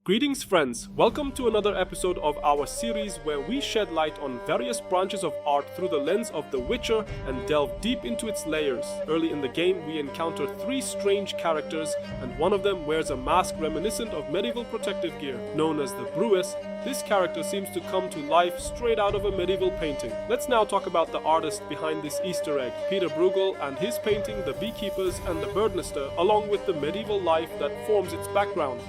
Greetings friends, welcome to another episode of our series where we shed light on various branches of art through the lens of The Witcher and delve deep into its layers. Early in the game we encounter three strange characters and one of them wears a mask reminiscent of medieval protective gear. Known as the Brewis, this character seems to come to life straight out of a medieval painting. Let's now talk about the artist behind this Easter egg, Peter Bruegel, and his painting The Beekeepers and the Birdnester, along with the medieval life that forms its background.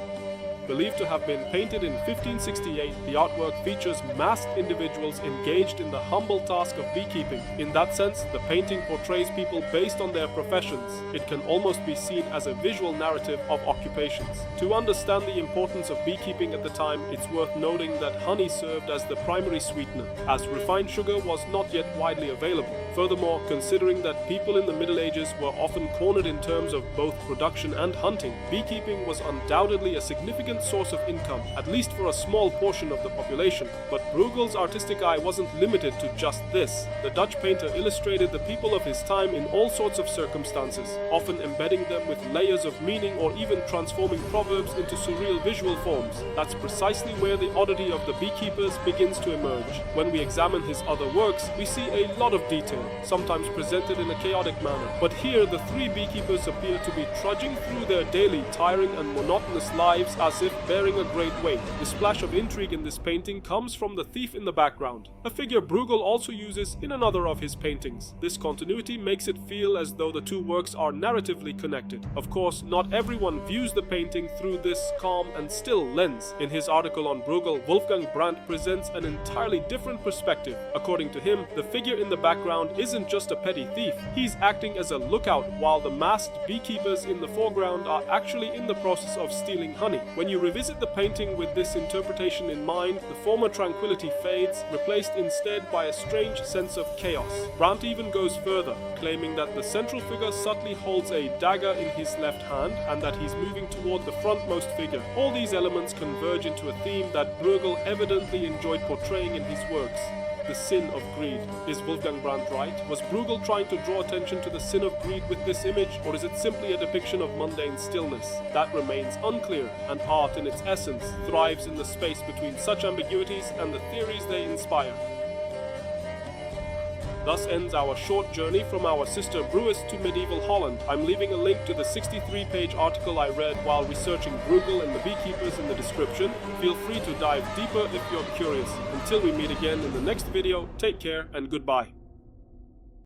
Believed to have been painted in 1568, the artwork features masked individuals engaged in the humble task of beekeeping. In that sense, the painting portrays people based on their professions. It can almost be seen as a visual narrative of occupations. To understand the importance of beekeeping at the time, it's worth noting that honey served as the primary sweetener, as refined sugar was not yet widely available. Furthermore, considering that people in the Middle Ages were often cornered in terms of both production and hunting, beekeeping was undoubtedly a significant source of income, at least for a small portion of the population. But Bruegel's artistic eye wasn't limited to just this. The Dutch painter illustrated the people of his time in all sorts of circumstances, often embedding them with layers of meaning or even transforming proverbs into surreal visual forms. That's precisely where the oddity of the Beekeepers begins to emerge. When we examine his other works, we see a lot of detail, sometimes presented in a chaotic manner. But here the three beekeepers appear to be trudging through their daily, tiring and monotonous lives as if bearing a great weight. The splash of intrigue in this painting comes from the thief in the background, a figure Bruegel also uses in another of his paintings. This continuity makes it feel as though the two works are narratively connected. Of course, not everyone views the painting through this calm and still lens. In his article on Bruegel, Wolfgang Brandt presents an entirely different perspective. According to him, the figure in the background isn't just a petty thief. He's acting as a lookout while the masked beekeepers in the foreground are actually in the process of stealing honey. When you revisit the painting with this interpretation in mind, the former tranquility fades, replaced instead by a strange sense of chaos. Brandt even goes further, claiming that the central figure subtly holds a dagger in his left hand and that he's moving toward the frontmost figure. All these elements converge into a theme that Bruegel evidently enjoyed portraying in his works: the sin of greed. Is Wolfgang Brandt right? Was Bruegel trying to draw attention to the sin of greed with this image, or is it simply a depiction of mundane stillness? That remains unclear, and art in its essence thrives in the space between such ambiguities and the theories they inspire. Thus ends our short journey from our sister Brewis to medieval Holland. I'm leaving a link to the 63-page article I read while researching Bruegel and the Beekeepers in the description. Feel free to dive deeper if you're curious. Until we meet again in the next video, take care and goodbye.